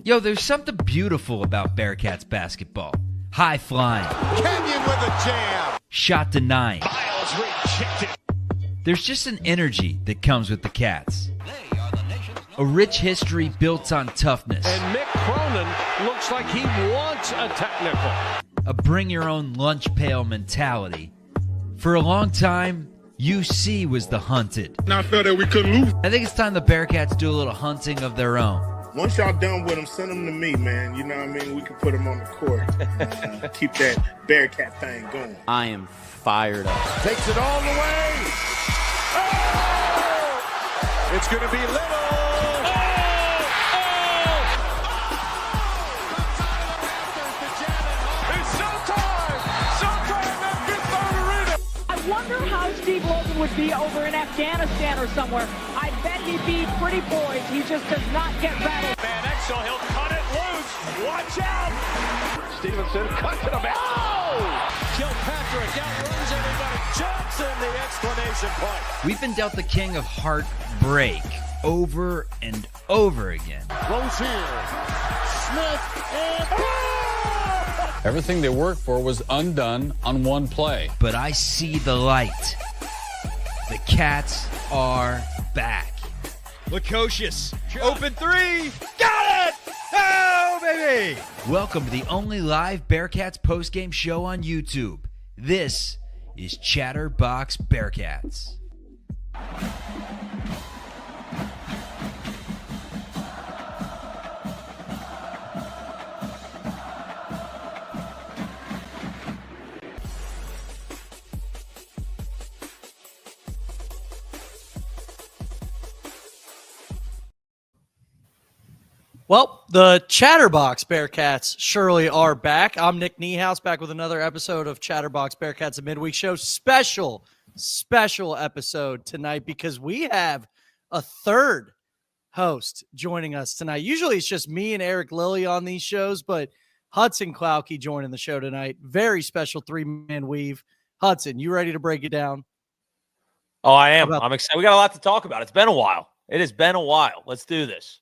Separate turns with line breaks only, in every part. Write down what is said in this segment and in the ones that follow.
Yo, there's something beautiful about Bearcats basketball. High flying.
Kenyon with a jam.
Shot denying.
Miles rejected.
There's just an energy that comes with the Cats. A rich history built on toughness.
And Mick Cronin looks like he wants a technical.
A bring-your-own-lunch pail mentality. For a long time, UC was the hunted.
And I felt that we couldn't lose.
I think it's time the Bearcats do a little hunting of their own.
Once y'all done with them, send them to me, man. You know what I mean? We can put them on the court. Keep that Bearcat thing going.
I am fired up.
Takes it all the way. Oh! It's going to be Little.
I wonder how Steve Logan would be over in Afghanistan or somewhere. I bet he'd be pretty poised. He just does not get rattled.
Van Exel, he'll cut it loose. Watch out. Stevenson cuts it about. Oh! Kilpatrick outruns everybody. Johnson, the exclamation point.
We've been dealt the king of heartbreak over and over again.
Rozier. Smith. And
Everything they worked for was undone on one play.
But I see the light. The Cats are back.
Lukosius, open three, got it! Oh, baby!
Welcome to the only live Bearcats postgame show on YouTube. This is Chatterbox Bearcats.
Well, the Chatterbox Bearcats surely are back. I'm Nick Niehaus, back with another episode of Chatterbox Bearcats, a midweek show. Special episode tonight because we have a third host joining us tonight. Usually it's just me and Eric Lilly on these shows, but Hudson Klauke joining the show tonight. Very special three-man weave. Hudson, you ready to break it down?
Oh, I am. I'm excited. We got a lot to talk about. It's been a while. It has been a while. Let's do this.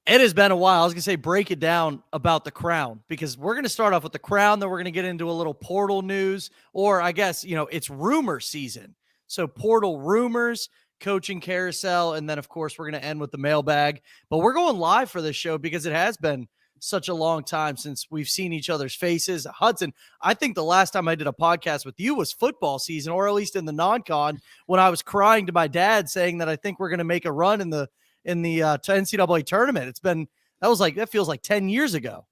It has been a while. I was going to say break it down about the Crown because we're going to start off with the Crown. Then we're going to get into a little portal news, or I guess, it's rumor season. So portal rumors, coaching carousel, and then, of course, we're going to end with the mailbag. But we're going live for this show because it has been such a long time since we've seen each other's faces. Hudson, I think the last time I did a podcast with you was football season, or at least in the non-con, when I was crying to my dad saying that I think we're going to make a run in the NCAA tournament. That feels like 10 years ago.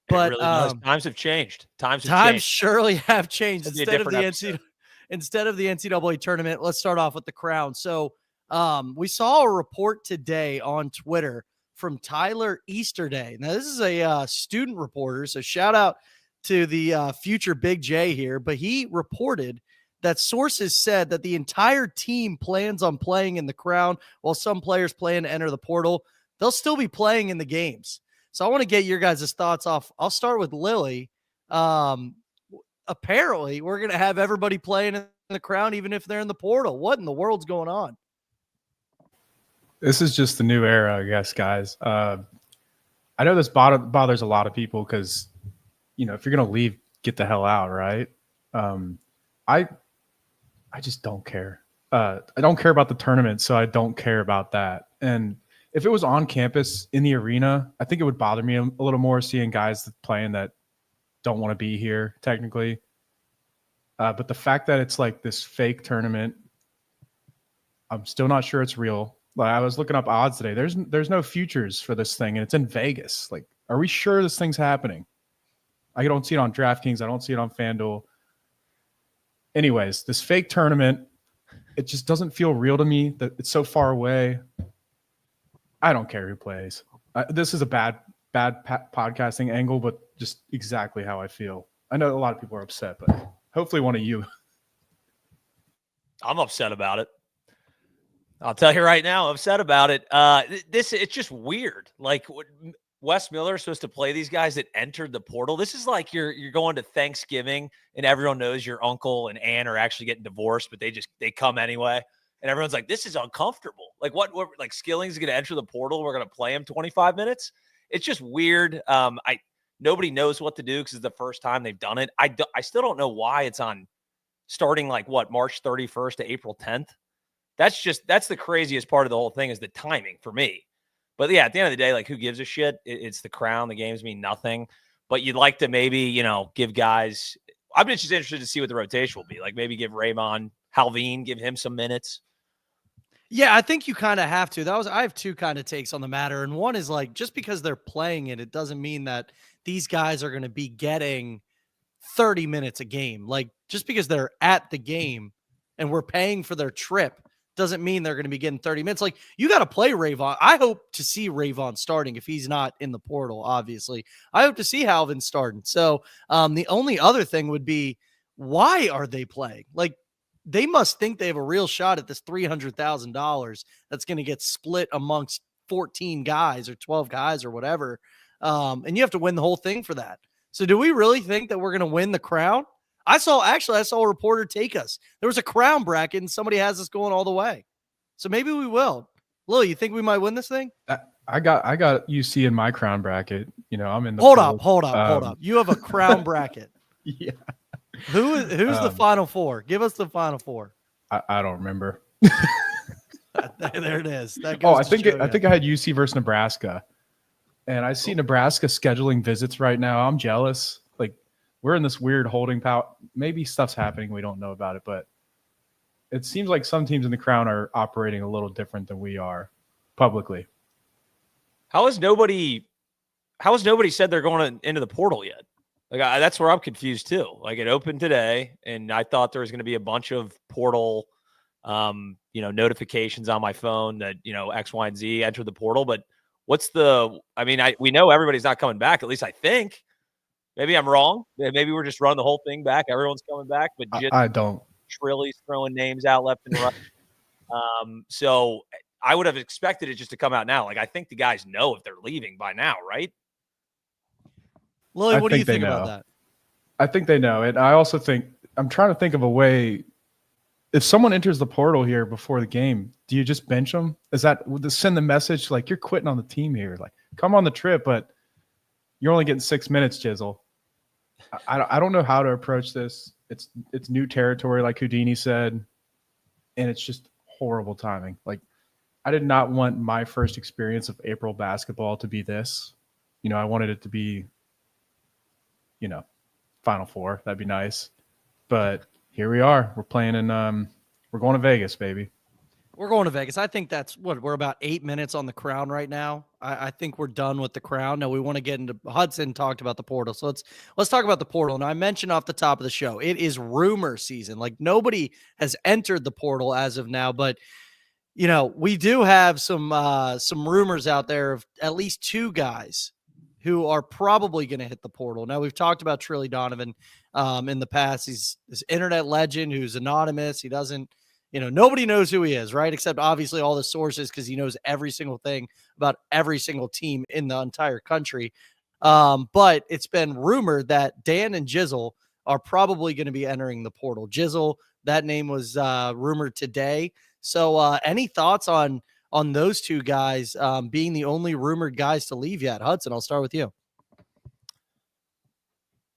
But
really times have changed. Times
surely have changed. Instead of the NCAA tournament, let's start off with the Crown. So we saw a report today on Twitter from Tyler Easterday. Now, this is a student reporter, so shout out to the future Big J here. But he reported that sources said that the entire team plans on playing in the Crown, while some players plan to enter the portal. They'll still be playing in the games. So I want to get your guys' thoughts off. I'll start with Lily. Apparently, we're going to have everybody playing in the Crown, even if they're in the portal. What in the world's going on?
This is just the new era, I guess, guys. I know this bothers a lot of people because, if you're going to leave, get the hell out, right? I just don't care. I don't care about the tournament, so I don't care about that. And if it was on campus in the arena, I think it would bother me a little more seeing guys playing that don't want to be here technically. But the fact that it's like this fake tournament, I'm still not sure it's real. Like, I was looking up odds today. There's no futures for this thing, and it's in Vegas. Like, are we sure this thing's happening? I don't see it on DraftKings. I don't see it on FanDuel. Anyways, this fake tournament, it just doesn't feel real to me. That it's so far away. I don't care who plays. This is a bad podcasting angle, but just exactly how I feel. I know a lot of people are upset, but hopefully one of you.
I'm upset about it. I'll tell you right now, I'm upset about it. It's just weird. Like, Wes Miller is supposed to play these guys that entered the portal. This is like you're going to Thanksgiving and everyone knows your uncle and aunt are actually getting divorced, but they come anyway. And everyone's like, this is uncomfortable. Like what like Skillings is going to enter the portal. We're going to play him 25 minutes. it's just weird. Nobody knows what to do because it's the first time they've done it. I still don't know why it's on starting March 31st to April 10th. That's the craziest part of the whole thing is the timing for me. But yeah, at the end of the day, who gives a shit? It's the crown. The games mean nothing. But you'd like to maybe, give guys. I'm just interested to see what the rotation will be. Maybe give Raymond Halveen, give him some minutes.
Yeah, I think you kind of have to. I have two kind of takes on the matter. And one is just because they're playing it, it doesn't mean that these guys are going to be getting 30 minutes a game. Just because they're at the game and we're paying for their trip doesn't mean they're going to be getting 30 minutes. You got to play Rayvon. I hope to see Rayvon starting if he's not in the portal, obviously. I hope to see Halvin starting. So the only other thing would be, why are they playing? They must think they have a real shot at this $300,000 that's going to get split amongst 14 guys or 12 guys or whatever. And you have to win the whole thing for that. So do we really think that we're going to win the crown? I saw a reporter take us. There was a crown bracket and somebody has us going all the way. So maybe we will. Lil, you think we might win this thing?
I got UC in my crown bracket. I'm in the
Hold up. You have a crown bracket.
Yeah.
Who's the final four? Give us the final four.
I don't remember.
There it is.
I think I had UC versus Nebraska. And I see Nebraska scheduling visits right now. I'm jealous. We're in this weird holding pattern. Maybe stuff's happening. We don't know about it, but it seems like some teams in the crown are operating a little different than we are publicly.
How has nobody said they're going into the portal yet? That's where I'm confused too. It opened today, and I thought there was going to be a bunch of portal, notifications on my phone that X, Y, and Z entered the portal. But we know everybody's not coming back. At least I think. Maybe I'm wrong. Maybe we're just running the whole thing back. Everyone's coming back, but
I don't.
Trilly's throwing names out left and right. So I would have expected it just to come out now. I think the guys know if they're leaving by now, right?
Lily, what do you think about that?
I think they know. And I also think I'm trying to think of a way. If someone enters the portal here before the game, do you just bench them? Would this send the message you're quitting on the team here? Come on the trip, but you're only getting 6 minutes, Jizzle. I don't know how to approach this. It's new territory, like Houdini said, and it's just horrible timing. I did not want my first experience of April basketball to be this. I wanted it to be, Final Four. That'd be nice. But here we are. We're playing in we're going to Vegas, baby.
We're going to Vegas. I think that's we're about 8 minutes on the crown right now. I think we're done with the crown. Now we want to get into Hudson talked about the portal. So let's talk about the portal. And I mentioned off the top of the show, it is rumor season. Nobody has entered the portal as of now, but we do have some rumors out there of at least two guys who are probably going to hit the portal. Now we've talked about Trilly Donovan in the past. He's this internet legend who's anonymous. He doesn't, nobody knows who he is, right? Except obviously all the sources, because he knows every single thing about every single team in the entire country. But it's been rumored that Dan and Jizzle are probably going to be entering the portal. Jizzle, that name was rumored today. So any thoughts on those two guys being the only rumored guys to leave yet? Hudson, I'll start with you.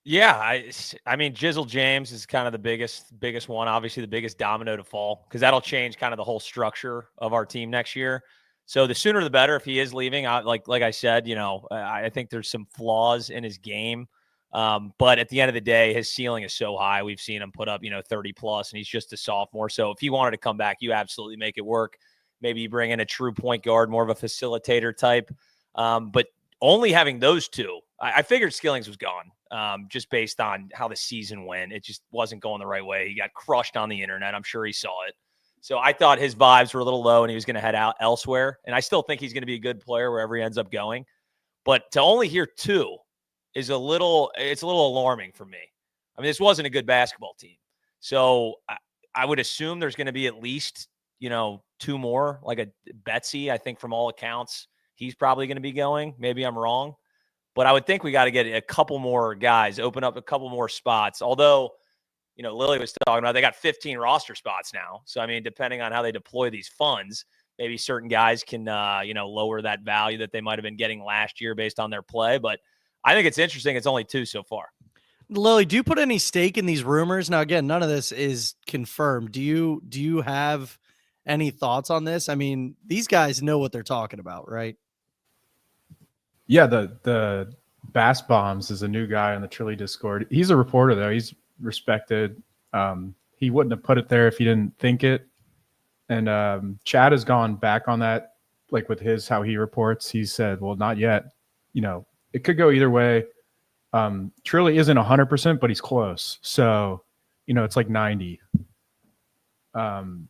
Yeah, I mean, Jizzle James is kind of the biggest one, obviously the biggest domino to fall, because that'll change kind of the whole structure of our team next year. So the sooner the better if he is leaving. Like I said, I think there's some flaws in his game. But at the end of the day, his ceiling is so high. We've seen him put up, 30 plus, and he's just a sophomore. So if he wanted to come back, you absolutely make it work. Maybe you bring in a true point guard, more of a facilitator type. But only having those two, I figured Skillings was gone. Just based on how the season went. It just wasn't going the right way. He got crushed on the internet. I'm sure he saw it. So I thought his vibes were a little low and he was going to head out elsewhere. And I still think he's going to be a good player wherever he ends up going. But to only hear two is it's a little alarming for me. I mean, this wasn't a good basketball team. So I would assume there's going to be at least, two more, like a Betsy. I think from all accounts, he's probably going to be going. Maybe I'm wrong. But I would think we got to get a couple more guys, open up a couple more spots. Although, Lily was talking about they got 15 roster spots now. So, I mean, depending on how they deploy these funds, maybe certain guys can, lower that value that they might have been getting last year based on their play. But I think it's interesting. It's only 2 so far.
Lily, do you put any stake in these rumors? Now, again, none of this is confirmed. Do you have any thoughts on this? I mean, these guys know what they're talking about, right?
Yeah, the Bass Bombs is a new guy on the Trilly Discord. He's a reporter, though. He's respected. He wouldn't have put it there if he didn't think it. And Chad has gone back on that, like with how he reports. He said, well, not yet. It could go either way. Trilly isn't 100%, but he's close. So, it's like 90. I'm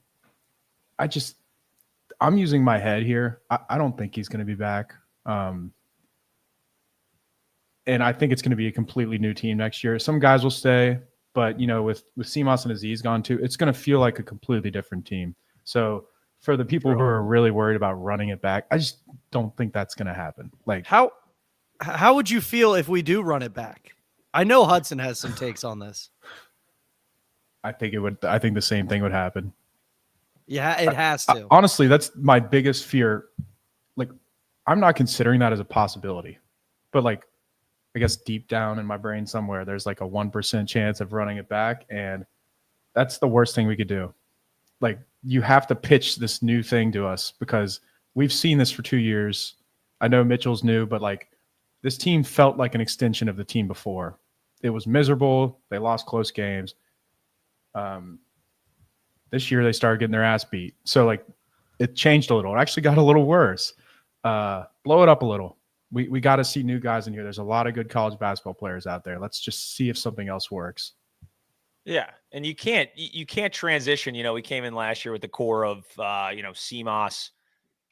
using my head here. I don't think he's going to be back. And I think it's going to be a completely new team next year. Some guys will stay, but with Seamoss and Aziz gone too, it's going to feel like a completely different team. So for the people who are really worried about running it back, I just don't think that's going to happen. Like
how would you feel if we do run it back? I know Hudson has some takes on this.
I think the same thing would happen.
Yeah, it has to.
Honestly, that's my biggest fear. Like, I'm not considering that as a possibility, but like, I guess deep down in my brain somewhere, there's like a 1% chance of running it back. And that's the worst thing we could do. Like, you have to pitch this new thing to us because we've seen this for 2 years. I know Mitchell's new, but like, this team felt like an extension of the team before. It was miserable. They lost close games. This year they started getting their ass beat. So like, it changed a little. It actually got a little worse. Blow it up a little. We got to see new guys in here. There's a lot of good college basketball players out there. Let's just see if something else works.
Yeah, and you can't transition. We came in last year with the core of Seamoss,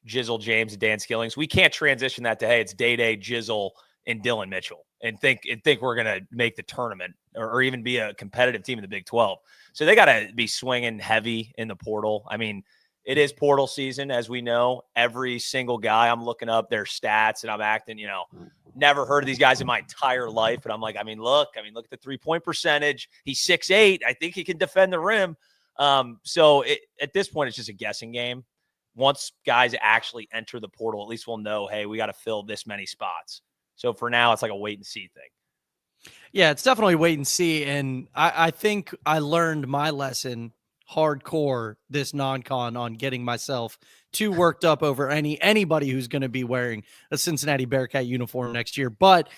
Jizzle, James, and Dan Skillings. We can't transition that to, hey, it's Day, Jizzle, and Dylan Mitchell, and think we're gonna make the tournament or even be a competitive team in the Big 12. So they got to be swinging heavy in the portal. I mean, it is portal season, as we know. Every single guy, I'm looking up their stats, and I'm acting, never heard of these guys in my entire life. But I'm like, look at the 3-point percentage. He's 6'8". I think he can defend the rim. So at this point, it's just a guessing game. Once guys actually enter the portal, at least we'll know, hey, we got to fill this many spots. So for now, it's like a wait and see thing.
Yeah, it's definitely wait and see. And I think I learned my lesson hardcore this non-con on getting myself too worked up over anybody who's going to be wearing a Cincinnati Bearcat uniform next year. But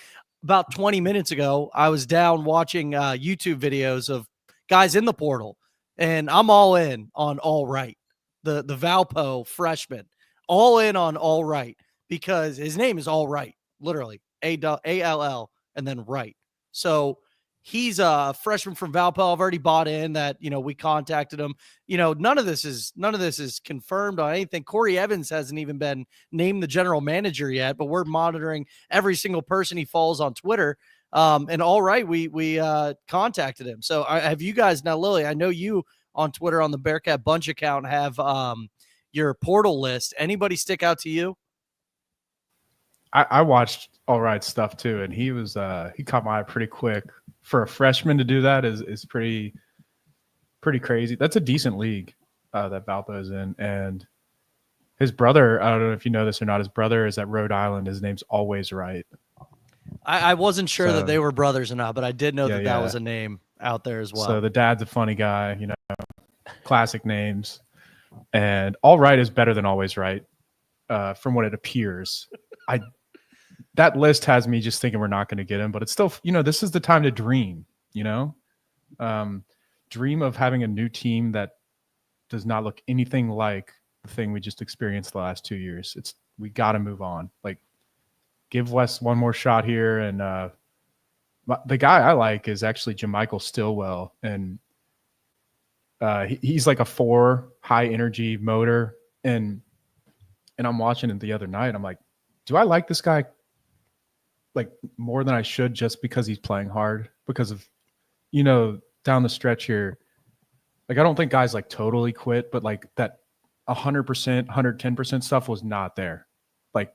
about 20 minutes ago, I was down watching YouTube videos of guys in the portal, and I'm all in on all right. The Valpo freshman, all in on all right, because his name is all right, literally ALL and then right. So he's a freshman from Valpo. I've already bought in that, we contacted him. None of this is confirmed on anything. Corey Evans hasn't even been named the general manager yet, but we're monitoring every single person he follows on Twitter. And all right, we contacted him. So have you guys now, Lily, I know you on Twitter on the Bearcat Bunch account have your portal list. Anybody stick out to you?
I watched all right stuff too, and he caught my eye pretty quick. For a freshman to do that is pretty crazy. That's a decent league that Valpo is in, and his brother, I don't know if you know this or not, his brother is at Rhode Island. His name's Always Right.
I wasn't sure that they were brothers or not, but I did know that was a name out there as well.
So the dad's a funny guy, classic names, and All Right is better than Always Right, from what it appears. That list has me just thinking we're not going to get him, but it's still, this is the time to dream, dream of having a new team that does not look anything like the thing we just experienced the last 2 years. We got to move on. Like, give Wes one more shot here. And the guy I like is actually Jamichael Stillwell. And he's like a 4 high energy motor. And I'm watching it the other night. I'm like, do I like this guy like more than I should just because he's playing hard? Because of, down the stretch here, like, I don't think guys like totally quit, but like that 100%, 110% stuff was not there. Like,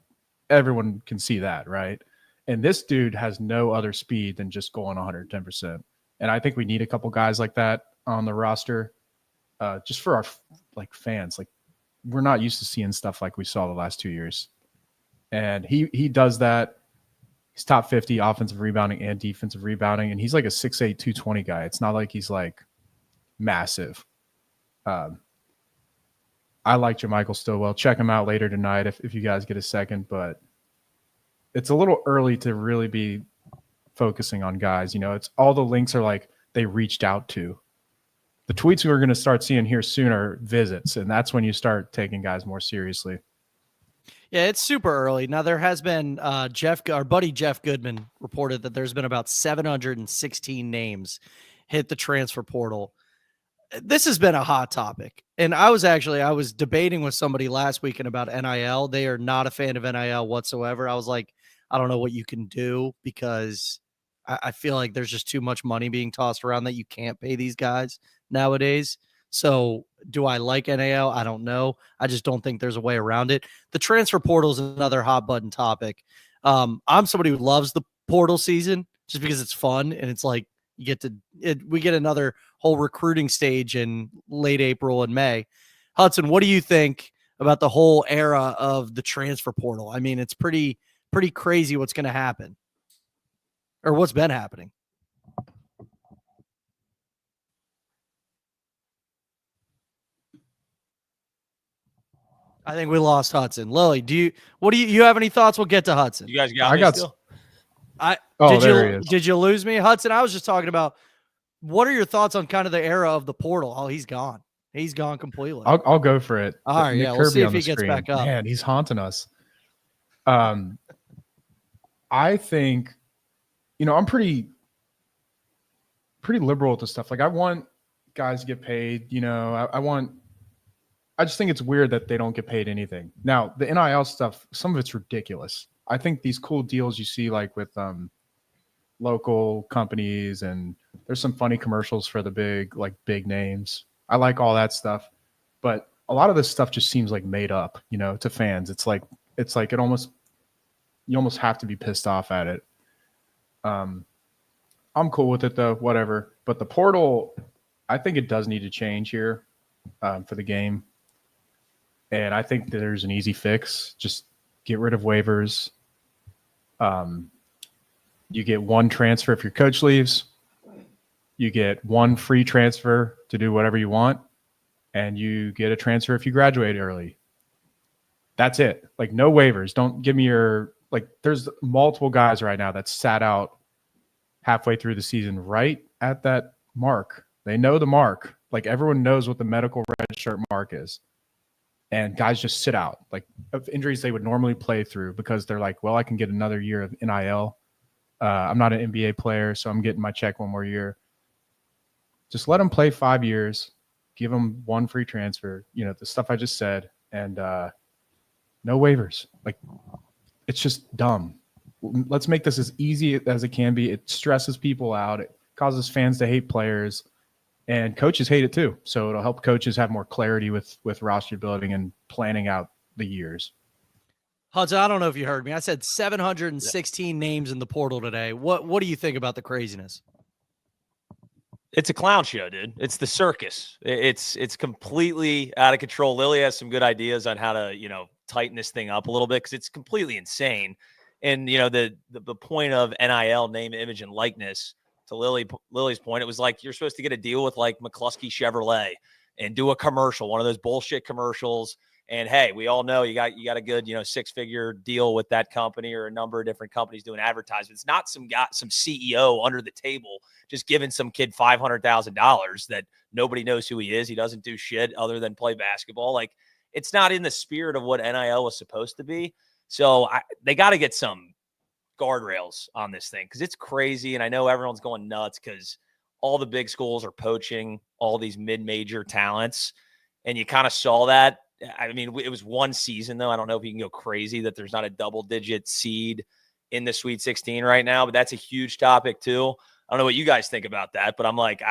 everyone can see that, right? And this dude has no other speed than just going 110%. And I think we need a couple guys like that on the roster, just for our like fans. Like, we're not used to seeing stuff like we saw the last 2 years. And he does that. He's top 50 offensive rebounding and defensive rebounding, and he's like a 6'8", 220 guy. It's not like he's like massive. I like JaMychal Stillwell. Check him out later tonight if you guys get a second, but it's a little early to really be focusing on guys. You know, it's all the links are like they reached out to. The tweets we're going to start seeing here soon are visits, and that's when you start taking guys more seriously.
Yeah, it's super early. Now, there has been our buddy Jeff Goodman reported that there's been about 716 names hit the transfer portal. This has been a hot topic. And I was debating with somebody last weekend about NIL. They are not a fan of NIL whatsoever. I was like, I don't know what you can do because I feel like there's just too much money being tossed around that you can't pay these guys nowadays. So do I like NIL? I don't know. I just don't think there's a way around it. The transfer portal is another hot button topic. I'm somebody who loves the portal season just because it's fun. And it's like we get another whole recruiting stage in late April and May. Hudson, what do you think about the whole era of the transfer portal? I mean, it's pretty crazy what's going to happen or what's been happening. I think we lost Hudson. Lily, do you have any thoughts? We'll get to Hudson.
You guys got me still?
Did you lose me, Hudson? I was just talking about what are your thoughts on kind of the era of the portal? Oh, he's gone. He's gone completely.
I'll go for it.
All right,
Nick
we'll
Kirby
see if
on
he
the
gets
screen.
back up.
Man, he's haunting us. I think, I'm pretty liberal with this stuff. Like I want guys to get paid. I just think it's weird that they don't get paid anything. Now, the NIL stuff, some of it's ridiculous. I think these cool deals you see like with local companies, and there's some funny commercials for the big names. I like all that stuff. But a lot of this stuff just seems like made up, to fans. It's like you almost have to be pissed off at it. I'm cool with it though, whatever. But the portal, I think it does need to change here for the game. And I think that there's an easy fix. Just get rid of waivers. You get one transfer if your coach leaves. You get one free transfer to do whatever you want. And you get a transfer if you graduate early. That's it. Like no waivers. Don't give me there's multiple guys right now that sat out halfway through the season right at that mark. They know the mark. Like everyone knows what the medical red shirt mark is. And guys just sit out of injuries they would normally play through because they're like, well, I can get another year of NIL. I'm not an NBA player, so I'm getting my check one more year. Just let them play 5 years, give them one free transfer, the stuff I just said, and no waivers. It's just dumb. Let's make this as easy as it can be. It stresses people out. It causes fans to hate players. And coaches hate it too. So it'll help coaches have more clarity with roster building and planning out the years.
Hudson, I don't know if you heard me. I said 716 names in the portal today. What do you think about the craziness?
It's a clown show, dude. It's the circus. It's completely out of control. Lily has some good ideas on how to, tighten this thing up a little bit because it's completely insane. And, the point of NIL, name, image, and likeness, to Lily's point, it was like you're supposed to get a deal with like McCluskey Chevrolet and do a commercial, one of those bullshit commercials. And hey, we all know you got a good, 6-figure deal with that company or a number of different companies doing advertisements. Not some CEO under the table just giving some kid $500,000 that nobody knows who he is. He doesn't do shit other than play basketball. Like it's not in the spirit of what NIL was supposed to be. So they got to get some guardrails on this thing because it's crazy. And I know everyone's going nuts because all the big schools are poaching all these mid-major talents. And you kind of saw that. I mean, it was one season, though. I don't know if you can go crazy that there's not a double-digit seed in the Sweet 16 right now, but that's a huge topic, too. I don't know what you guys think about that, but I'm like,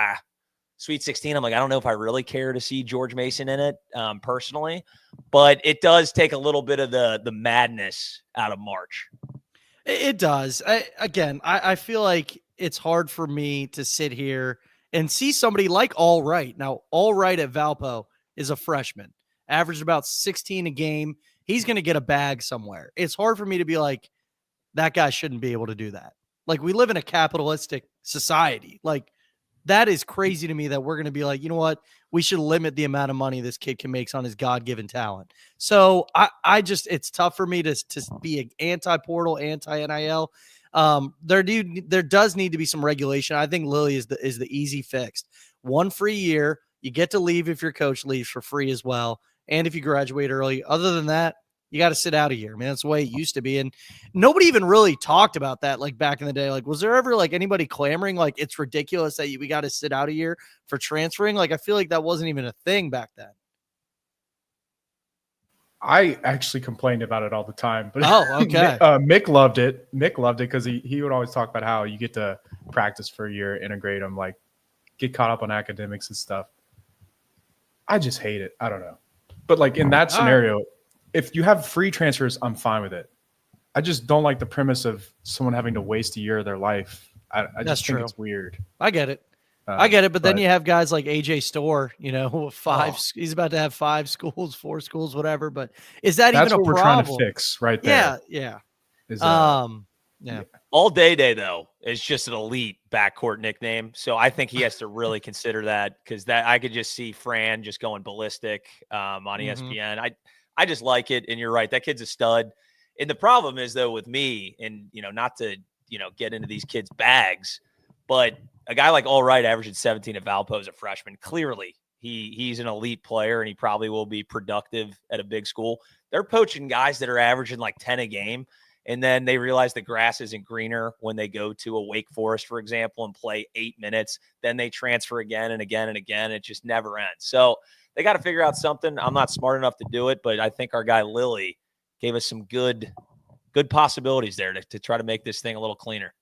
Sweet 16, I'm like, I don't know if I really care to see George Mason in it personally, but it does take a little bit of the madness out of March.
It does. I feel like it's hard for me to sit here and see somebody like All Right. Now, All Right at Valpo is a freshman. averaged about 16 a game. He's going to get a bag somewhere. It's hard for me to be like, that guy shouldn't be able to do that. Like, we live in a capitalistic society. Like, that is crazy to me that we're going to be like, you know what? We should limit the amount of money this kid can make on his God-given talent. So I just, it's tough for me to be an anti-portal, anti-NIL. There does need to be some regulation. I think Lilly is the easy fix. 1 free year. You get to leave if your coach leaves for free as well. And if you graduate early. Other than that, you got to sit out a year. I mean, that's the way it used to be. And nobody even really talked about that like back in the day. Like, was there ever like anybody clamoring like it's ridiculous that we got to sit out a year for transferring? Like, I feel like that wasn't even a thing back then.
I actually complained about it all the time. But
okay.
Mick loved it. Mick loved it because he would always talk about how you get to practice for a year, integrate them, like get caught up on academics and stuff. I just hate it. I don't know. But like in that scenario, if you have free transfers, I'm fine with it. I just don't like the premise of someone having to waste a year of their life. I just think it's weird.
I get it. But then you have guys like AJ Storr, you know, he's about to have 5 schools, 4 schools, whatever. But is that even a problem?
That's what we're trying to fix right there.
Yeah.
Yeah. All day though is just an elite backcourt nickname. So I think he has to really consider that, because that I could just see Fran just going ballistic on ESPN. I just like it. And you're right. That kid's a stud. And the problem is though with me, and not to, get into these kids' bags, but a guy like Allright averaging 17 at Valpo as a freshman, clearly he's an elite player and he probably will be productive at a big school. They're poaching guys that are averaging like 10 a game. And then they realize the grass isn't greener when they go to a Wake Forest, for example, and play 8 minutes. Then they transfer again and again and again. It just never ends. So they got to figure out something. I'm not smart enough to do it, but I think our guy Lilly gave us some good possibilities there to try to make this thing a little cleaner.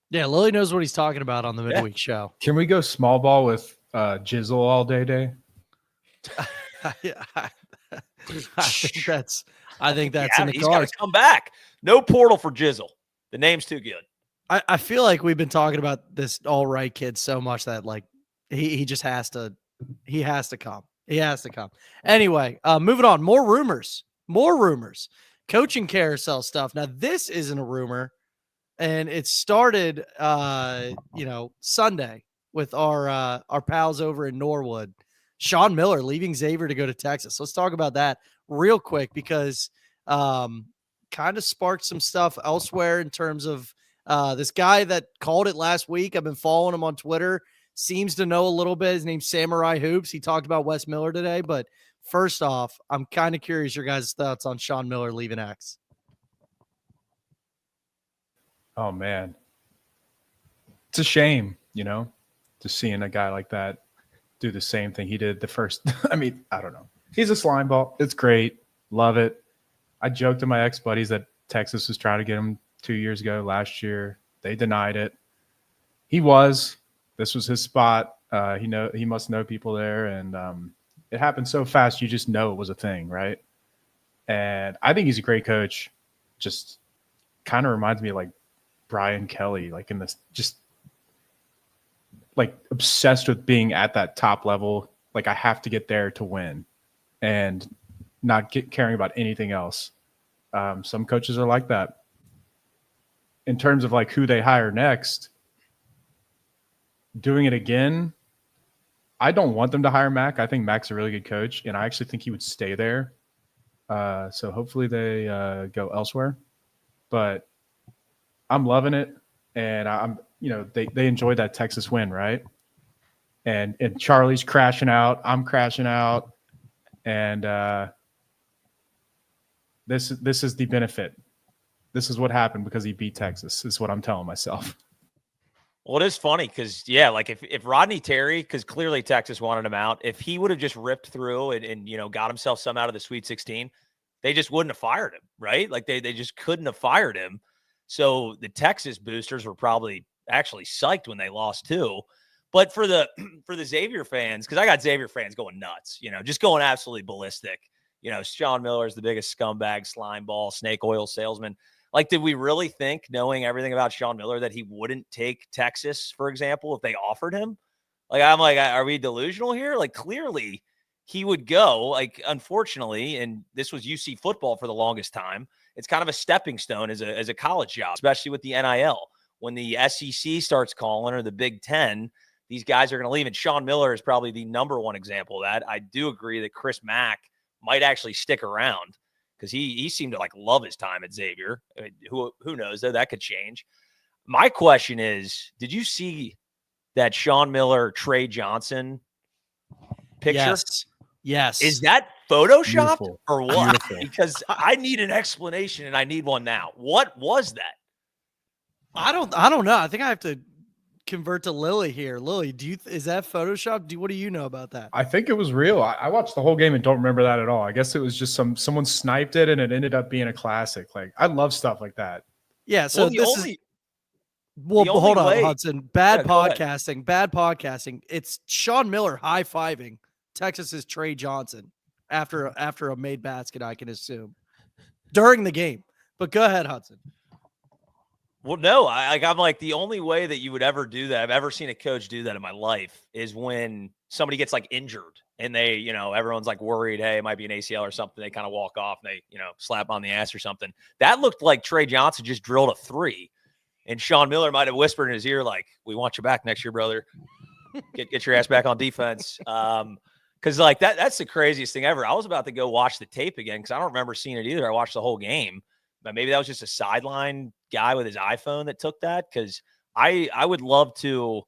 Yeah, Lilly knows what he's talking about on the midweek show.
Can we go small ball with Jizzle all day?
I think that's in the
he's
cards.
got to come back. No portal for Jizzle. The name's too good.
I feel like we've been talking about this Allright kid so much that like he just has to come. He has to come. Anyway, moving on. More rumors. Coaching carousel stuff. Now this isn't a rumor, and it started Sunday with our pals over in Norwood. Sean Miller leaving Xavier to go to Texas. Let's talk about that real quick, because kind of sparked some stuff elsewhere in terms of this guy that called it last week. I've been following him on Twitter. Seems to know a little bit. His name's Samurai Hoops. He talked about Wes Miller today. But first off, I'm kind of curious your guys' thoughts on Sean Miller leaving X.
Oh, man. It's a shame, just seeing a guy like that do the same thing he did the first. I mean, I don't know. He's a slime ball. It's great. Love it. I joked to my ex-buddies that Texas was trying to get him 2 years ago, last year. They denied it. This was his spot. He must know people there. And it happened so fast, you just know it was a thing, right? And I think he's a great coach. Just kind of reminds me of like Brian Kelly, like in this, just like obsessed with being at that top level. Like I have to get there to win and not caring about anything else. Some coaches are like that. In terms of like who they hire next, doing it again, I don't want them to hire Mac. I think Mac's a really good coach, and I actually think he would stay there. So hopefully they go elsewhere. But I'm loving it, and I'm they enjoyed that Texas win, right? And Charlie's crashing out, I'm crashing out, and this is the benefit. This is what happened because he beat Texas, is what I'm telling myself.
Well, it is funny because, like if Rodney Terry, because clearly Texas wanted him out, if he would have just ripped through and got himself some out of the Sweet 16, they just wouldn't have fired him, right? Like they just couldn't have fired him. So the Texas boosters were probably actually psyched when they lost too. But for the Xavier fans, because I got Xavier fans going nuts, just going absolutely ballistic. Sean Miller is the biggest scumbag, slime ball, snake oil salesman. Like, did we really think, knowing everything about Sean Miller, that he wouldn't take Texas, for example, if they offered him? Like, I'm like, are we delusional here? Like, clearly he would go. Like, unfortunately, and this was UC football for the longest time, it's kind of a stepping stone as a college job, especially with the NIL. When the SEC starts calling or the Big Ten, these guys are going to leave. And Sean Miller is probably the number one example of that. I do agree that Chris Mack might actually stick around because he seemed to like love his time at Xavier. I mean, who knows, though? That could change. My question is, did you see that Sean Miller, Trey Johnson picture?
Yes.
Is that photoshopped
Beautiful.
or what?
Beautiful.
Because I need an explanation and I need one now. What was that?
I don't know. I think I have to convert to Lily here. Lily, is that Photoshop? What do you know about that?
I think it was real. I watched the whole game and don't remember that at all. I guess it was just someone sniped it and it ended up being a classic. Like, I love stuff like that.
Yeah. So hold on, Hudson. Bad podcasting. It's Sean Miller high-fiving Texas's Trey Johnson after a made basket, I can assume, during the game. But go ahead, Hudson.
Well, no, I'm like, the only way that you would ever do that, I've ever seen a coach do that in my life, is when somebody gets like injured and they, you know, everyone's like worried, hey, it might be an ACL or something. They kind of walk off and they, you know, slap on the ass or something. That looked like Trey Johnson just drilled a 3. And Sean Miller might have whispered in his ear, like, we want you back next year, brother. Get your ass back on defense. Because like that's the craziest thing ever. I was about to go watch the tape again because I don't remember seeing it either. I watched the whole game. But maybe that was just a sideline guy with his iPhone that took that, because I would love to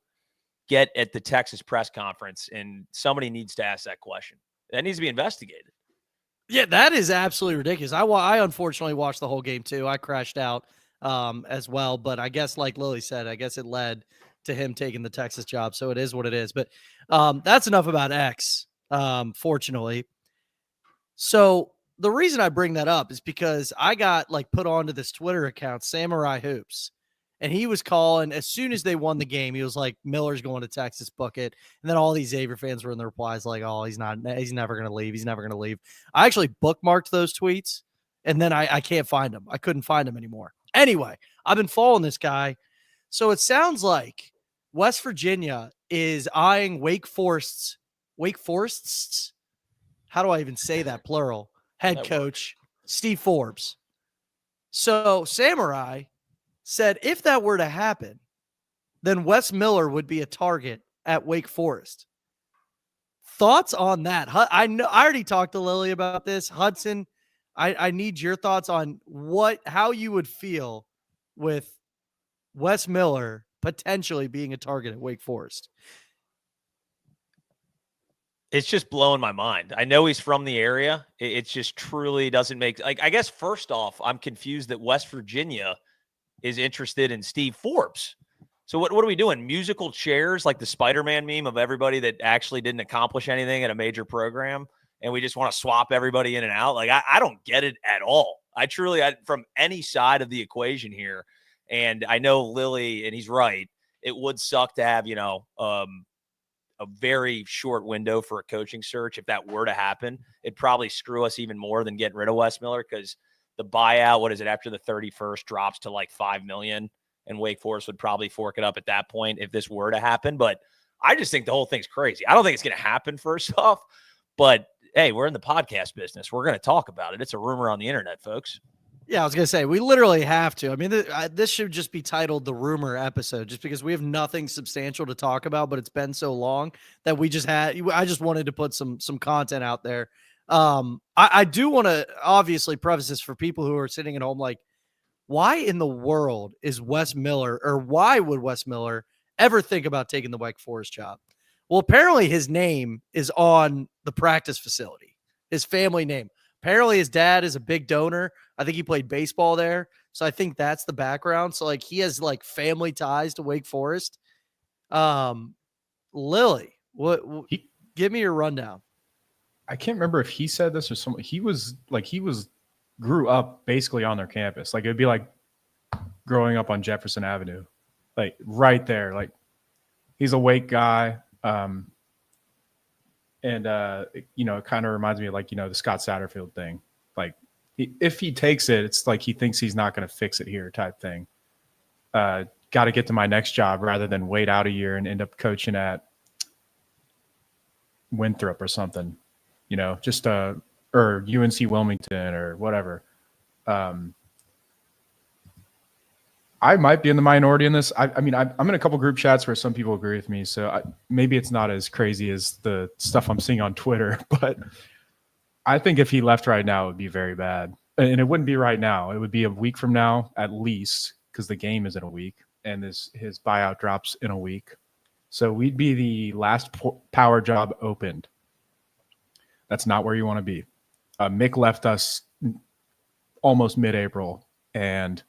get at the Texas press conference and somebody needs to ask that question. That needs to be investigated.
Yeah, that is absolutely ridiculous. I unfortunately watched the whole game too. I crashed out as well, but I guess like Lily said, I guess it led to him taking the Texas job. So it is what it is. But that's enough about X, fortunately. So the reason I bring that up is because I got like put onto this Twitter account, Samurai Hoops, and he was calling as soon as they won the game. He was like, Miller's going to Texas, book it. And then all these Xavier fans were in the replies like, oh, he's never going to leave. He's never going to leave. I actually bookmarked those tweets and then I can't find them. I couldn't find them anymore. Anyway, I've been following this guy. So it sounds like West Virginia is eyeing Wake Forest's, how do I even say that, plural? Head coach Steve Forbes. So Samurai said if that were to happen, then Wes Miller would be a target at Wake Forest. Thoughts on that? I know I already talked to Lily about this. Hudson, I need your thoughts on how you would feel with Wes Miller potentially being a target at Wake Forest.
It's just blowing my mind. I know he's from the area. It just truly doesn't make, like, I guess first off, I'm confused that West Virginia is interested in Steve Forbes. So what are we doing? Musical chairs, like the Spider-Man meme of everybody that actually didn't accomplish anything at a major program, and we just want to swap everybody in and out? Like, I don't get it at all. I from any side of the equation here, and I know Lily, and he's right, it would suck to have, a very short window for a coaching search. If that were to happen, it'd probably screw us even more than getting rid of Wes Miller, because the buyout, what is it, after the 31st drops to like $5 million, and Wake Forest would probably fork it up at that point if this were to happen. But I just think the whole thing's crazy. I don't think it's going to happen, first off, but hey, we're in the podcast business. We're going to talk about it. It's a rumor on the internet, folks.
Yeah, I was going to say, we literally have to. I mean, this should just be titled the rumor episode, just because we have nothing substantial to talk about, but it's been so long that I just wanted to put some content out there. I do want to obviously preface this for people who are sitting at home like, why in the world is Wes Miller, or why would Wes Miller ever think about taking the Wake Forest job? Well, apparently his name is on the practice facility, his family name. Apparently his dad is a big donor. I think he played baseball there. So I think that's the background. So like he has like family ties to Wake Forest. Lily, give me your rundown.
I can't remember if he said this or someone. He grew up basically on their campus. Like, it'd be like growing up on Jefferson Avenue, like right there. Like, he's a Wake guy. And it kind of reminds me of the Scott Satterfield thing. Like, if he takes it, it's like he thinks he's not going to fix it here type thing. Got to get to my next job rather than wait out a year and end up coaching at Winthrop or something. just or UNC Wilmington or whatever. I might be in the minority in this. I'm in a couple group chats where some people agree with me, so maybe it's not as crazy as the stuff I'm seeing on Twitter, but I think if he left right now, it would be very bad. And it wouldn't be right now. It would be a week from now at least, because the game is in a week, and his buyout drops in a week. So we'd be the last power job opened. That's not where you want to be. Mick left us almost mid-April, and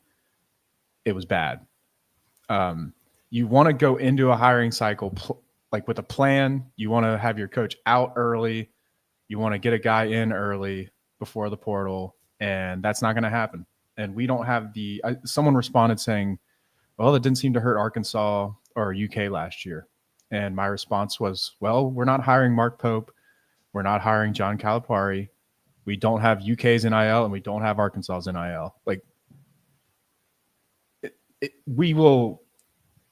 it was bad. You want to go into a hiring cycle like with a plan. You want to have your coach out early. You want to get a guy in early before the portal, and that's not going to happen. And we don't have someone responded saying, well, it didn't seem to hurt Arkansas or UK last year. And my response was, well, we're not hiring Mark Pope. We're not hiring John Calipari. We don't have UK's NIL, and we don't have Arkansas's NIL. Like, we will,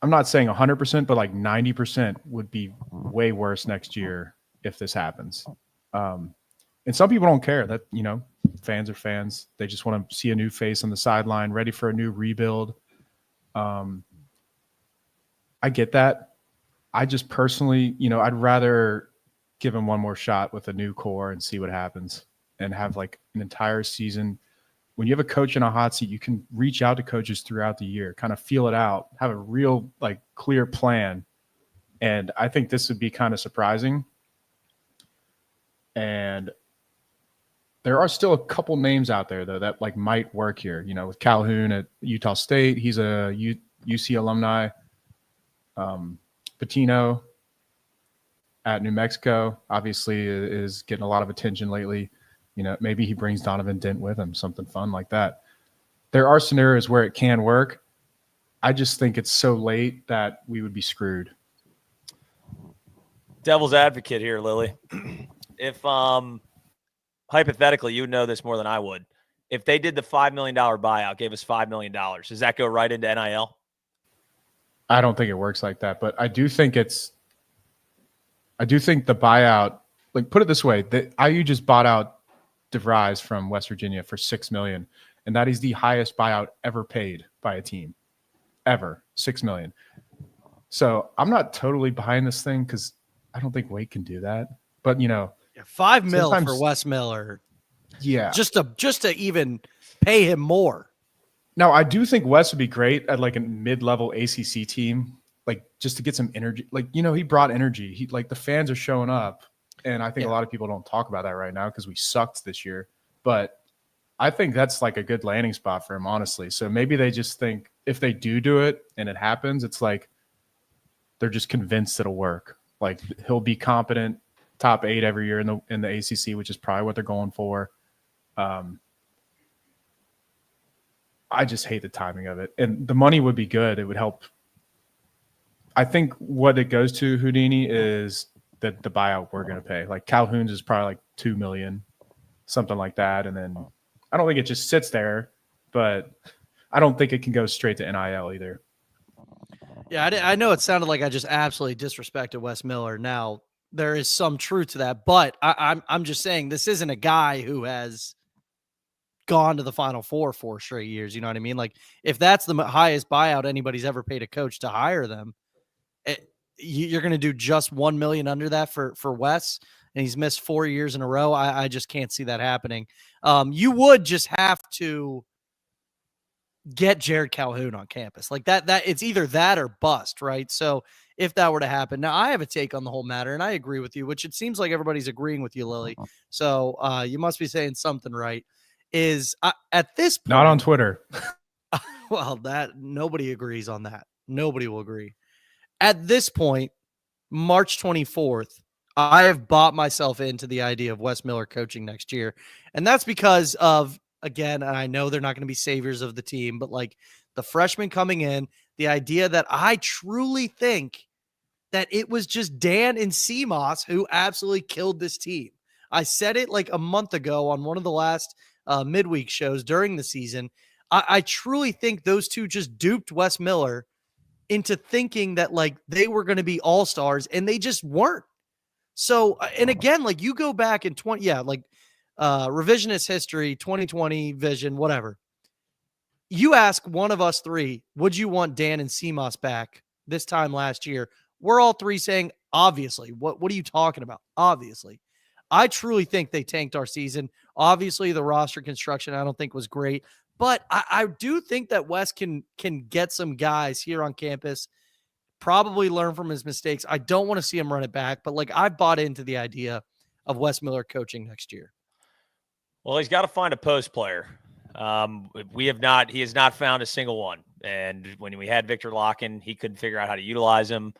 I'm not saying 100%, but like 90% would be way worse next year if this happens. And some people don't care that, fans are fans. They just want to see a new face on the sideline, ready for a new rebuild. I get that. I just personally, I'd rather give him one more shot with a new core and see what happens and have like an entire season. When you have a coach in a hot seat, you can reach out to coaches throughout the year, kind of feel it out, have a real like clear plan. And I think this would be kind of surprising. And there are still a couple names out there though that like might work here, with Calhoun at Utah State. He's a UC alumni. Patino at New Mexico obviously is getting a lot of attention lately. Maybe he brings Donovan Dent with him, something fun like that. There are scenarios where it can work. I just think it's so late that we would be screwed.
Devil's advocate here, Lily. If hypothetically, you would know this more than I would. If they did the $5 million buyout, gave us $5 million, does that go right into NIL?
I don't think it works like that, but I do think the buyout, like put it this way, that IU just bought out DeVries from West Virginia for $6 million, and that is the highest buyout ever paid by a team, ever, $6 million. So I'm not totally behind this thing because I don't think Wade can do that. But
$5 million for Wes Miller,
yeah,
just to even pay him more.
Now, I do think Wes would be great at like a mid-level ACC team, like just to get some energy. Like, he brought energy. He like the fans are showing up, and I think a lot of people don't talk about that right now because we sucked this year. But I think that's like a good landing spot for him, honestly. So maybe they just think if they do it and it happens, it's like they're just convinced it'll work. Like he'll be competent, top 8 every year in the ACC, which is probably what they're going for. I just hate the timing of it. And the money would be good. It would help. I think what it goes to, Houdini, is the buyout we're going to pay. Like Calhoun's is probably like $2 million, something like that. And then I don't think it just sits there, but I don't think it can go straight to NIL either.
Yeah, I know it sounded like I just absolutely disrespected Wes Miller. Now, there is some truth to that, but I'm just saying this isn't a guy who has gone to the Final Four 4 straight years. You know what I mean? Like if that's the highest buyout anybody's ever paid a coach to hire them, you're going to do just $1 million under that for Wes, and he's missed 4 years in a row. I just can't see that happening. You would just have to get Jared Calhoun on campus like that it's either that or bust, right? So if that were to happen, now I have a take on the whole matter, and I agree with you, which it seems like everybody's agreeing with you, Lily. So you must be saying something right. Is at this point,
not on Twitter.
Well, that nobody agrees on that. Nobody will agree. At this point, March 24th, I have bought myself into the idea of Wes Miller coaching next year. And that's because of, again, and I know they're not going to be saviors of the team, but like the freshmen coming in, the idea that I truly think that it was just Dan and Seamoss who absolutely killed this team. I said it like a month ago on one of the last midweek shows during the season. I truly think those two just duped Wes Miller into thinking that like they were going to be all-stars, and they just weren't. So, and again, like you go back in revisionist history, 2020 vision, whatever. You ask one of us three, would you want Dan and Seamoss back this time last year? We're all three saying, obviously. What are you talking about? Obviously. I truly think they tanked our season. Obviously, the roster construction I don't think was great, but I do think that Wes can get some guys here on campus, probably learn from his mistakes. I don't want to see him run it back, but like I've bought into the idea of Wes Miller coaching next year.
Well, he's got to find a post player. He has not found a single one. And when we had Victor Locken, he couldn't figure out how to utilize him.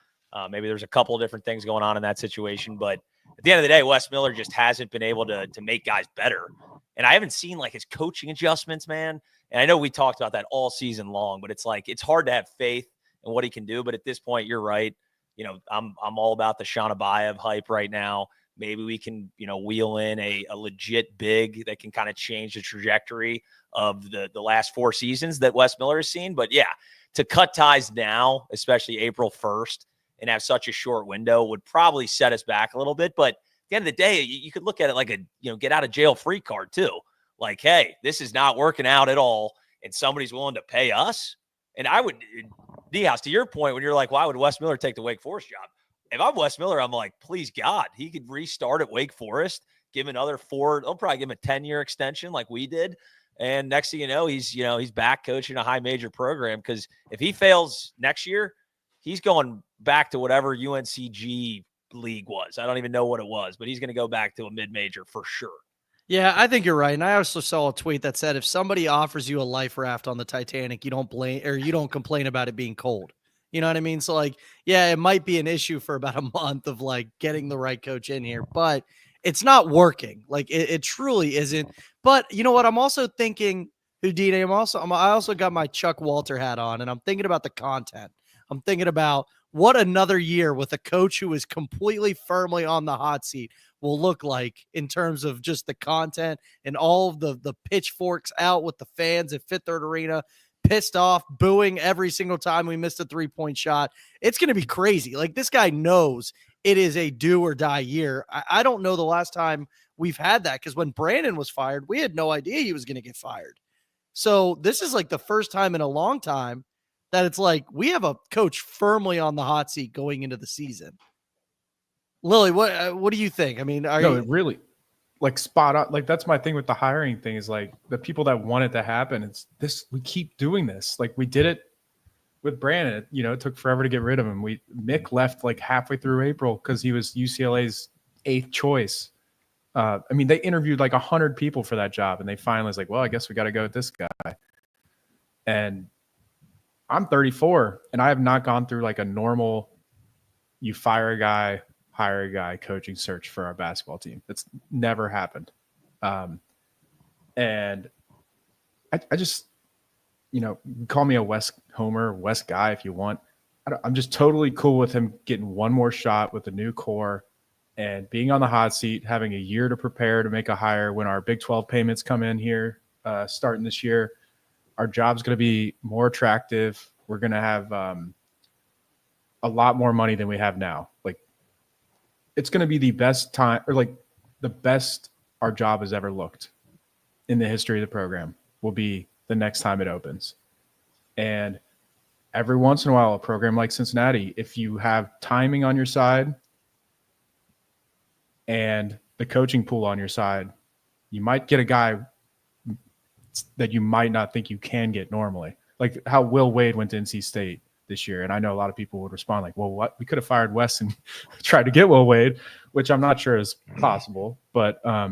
Maybe there's a couple of different things going on in that situation, but at the end of the day, Wes Miller just hasn't been able to make guys better. And I haven't seen like his coaching adjustments, man. And I know we talked about that all season long, but it's like, it's hard to have faith in what he can do. But at this point, you're right. You know, I'm all about the Shauna Bayev hype right now. Maybe we can, wheel in a legit big that can kind of change the trajectory of the last 4 seasons that Wes Miller has seen. But yeah, to cut ties now, especially April 1st, and have such a short window would probably set us back a little bit. But at the end of the day, you could look at it like a, get out of jail free card too. Like, hey, this is not working out at all, and somebody's willing to pay us. And I would, D-House, to your point, when you're like, why would Wes Miller take the Wake Forest job? If I'm Wes Miller, I'm like, please God, he could restart at Wake Forest, give another 4. They'll probably give him a 10-year extension like we did. And next thing you know, he's back coaching a high major program. Because if he fails next year, he's going back to whatever UNCG league was. I don't even know what it was, but he's going to go back to a mid-major for sure.
Yeah, I think you're right. And I also saw a tweet that said if somebody offers you a life raft on the Titanic, you don't complain about it being cold. You know what I mean? So like, yeah, it might be an issue for about a month of like getting the right coach in here, but it's not working. Like it truly isn't. But you know what? I'm also thinking, Houdini, I also got my Chuck Walter hat on, and I'm thinking about the content. I'm thinking about what another year with a coach who is completely firmly on the hot seat will look like in terms of just the content and all of the pitchforks out with the fans at Fifth Third Arena, pissed off, booing every single time we missed a 3-point shot. It's going to be crazy. Like, this guy knows it is a do or die year. I don't know the last time we've had that, because when Brandon was fired, we had no idea he was going to get fired. So this is like the first time in a long time that it's like we have a coach firmly on the hot seat going into the season. Lily, what do you think? I mean,
it really like spot on. Like, that's my thing with the hiring thing, is like the people that want it to happen. It's this, we keep doing this. Like, we did it with Brandon. It took forever to get rid of him. Mick left like halfway through April because he was UCLA's 8th choice. They interviewed like 100 people for that job, and they finally was like, well, I guess we got to go with this guy. And I'm 34, and I have not gone through like a normal, you fire a guy, hire a guy coaching search for our basketball team. It's never happened. And I just, call me a West homer, West guy if you want. I'm just totally cool with him getting one more shot with the new core and being on the hot seat, having a year to prepare to make a hire when our Big 12 payments come in here starting this year. Our job's going to be more attractive. We're going to have a lot more money than we have now. Like, it's going to be the best time, or like the best our job has ever looked in the history of the program will be the next time it opens. And every once in a while, a program like Cincinnati, if you have timing on your side and the coaching pool on your side, you might get a guy that you might not think you can get normally. Like how Will Wade went to NC State this year. And I know a lot of people would respond like, well, what? We could have fired Wes and tried to get Will Wade, which I'm not sure is possible. But I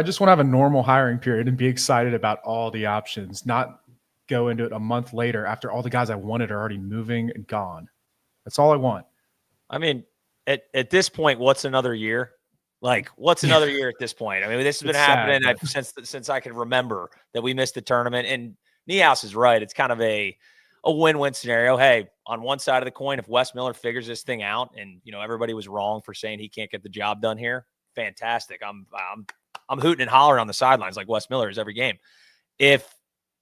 just want to have a normal hiring period and be excited about all the options, not go into it a month later after all the guys I wanted are already moving and gone. That's all I want.
I mean, at this point, what's another year? Like, what's another year at this point? I mean, this has been happening since I can remember that we missed the tournament. And Niehaus is right. It's kind of a win-win scenario. Hey, on one side of the coin, if Wes Miller figures this thing out, and everybody was wrong for saying he can't get the job done here, fantastic. I'm hooting and hollering on the sidelines like Wes Miller is every game. If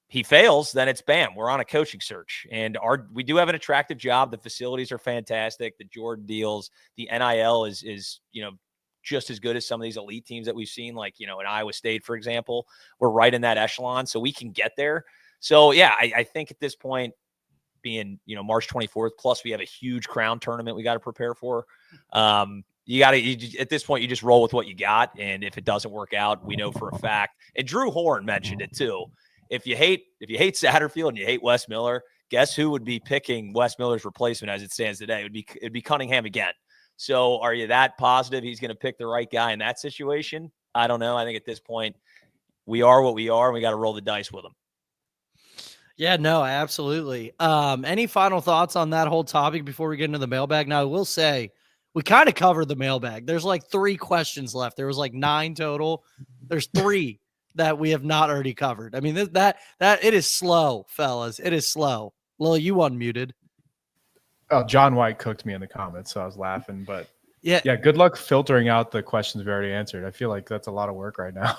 he fails, then it's bam, we're on a coaching search. And we do have an attractive job. The facilities are fantastic. The Jordan deals, the NIL is just as good as some of these elite teams that we've seen, like, in Iowa State, for example. We're right in that echelon, so we can get there. So, yeah, I think at this point, being, March 24th, plus we have a huge crown tournament we got to prepare for. At this point, you just roll with what you got. And if it doesn't work out, we know for a fact. And Drew Horn mentioned it too. If you hate Satterfield and you hate Wes Miller, guess who would be picking Wes Miller's replacement as it stands today? It'd be Cunningham again. So are you that positive he's going to pick the right guy in that situation? I don't know. I think at this point, we are what we are, and we got to roll the dice with him.
Yeah, no, absolutely. Any final thoughts on that whole topic before we get into the mailbag? Now, I will say we kind of covered the mailbag. There's like 3 questions left. There was like 9 total. There's 3 that we have not already covered. I mean, that it is slow, fellas. It is slow. Lil, you unmuted.
Oh, John White cooked me in the comments, so I was laughing. But
yeah,
good luck filtering out the questions we already answered. I feel like that's a lot of work right now.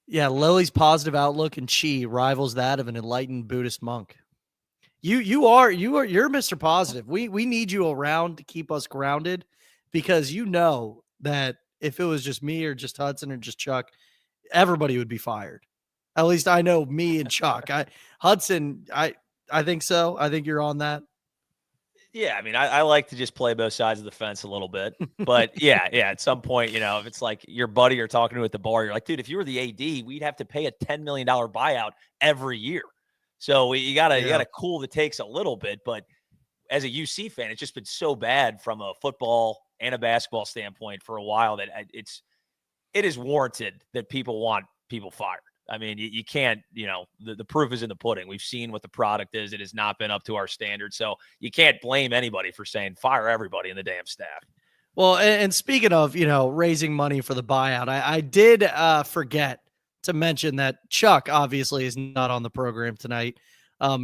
Yeah, Lily's positive outlook and chi rivals that of an enlightened Buddhist monk. You're Mr. Positive. We need you around to keep us grounded, because that if it was just me or just Hudson or just Chuck, everybody would be fired. At least I know me and Chuck. Hudson, I think so. I think you're on that.
Yeah, I mean, I like to just play both sides of the fence a little bit. But, yeah, at some point, if it's like your buddy you're talking to at the bar, you're like, dude, if you were the AD, we'd have to pay a $10 million buyout every year. So you gotta cool the takes a little bit. But as a UC fan, it's just been so bad from a football and a basketball standpoint for a while that it is warranted that people want people fired. I mean, you can't, the proof is in the pudding. We've seen what the product is. It has not been up to our standards. So you can't blame anybody for saying fire everybody in the damn staff.
Well, and speaking of, raising money for the buyout, I did forget to mention that Chuck obviously is not on the program tonight.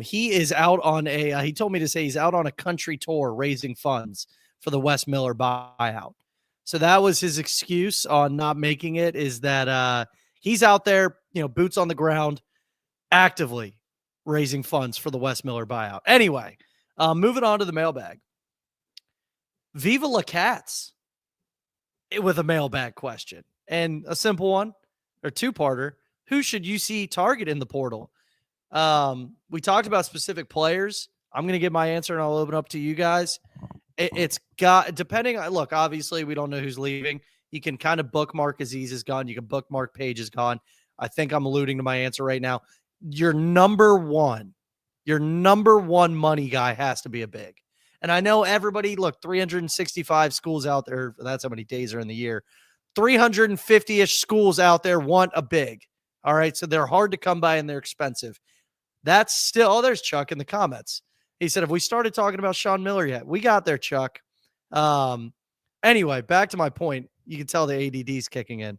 He is out on he told me to say he's out on a country tour raising funds for the Wes Miller buyout. So that was his excuse on not making it, is that he's out there, boots on the ground, actively raising funds for the Wes Miller buyout. Anyway, moving on to the mailbag. Viva La Cats with a mailbag question, and a simple one, or 2-parter. Who should you see target in the portal? We talked about specific players. I'm going to give my answer and I'll open up to you guys. It's got, depending on, look, obviously we don't know who's leaving. You can kind of bookmark Aziz is gone. You can bookmark Page is gone. I think I'm alluding to my answer right now. Your number one money guy has to be a big. And I know everybody, look, 365 schools out there. That's how many days are in the year. 350-ish schools out there want a big. All right. So they're hard to come by and they're expensive. That's still, oh, there's Chuck in the comments. He said, have we started talking about Sean Miller yet? We got there, Chuck. Anyway, back to my point. You can tell the ADD's kicking in.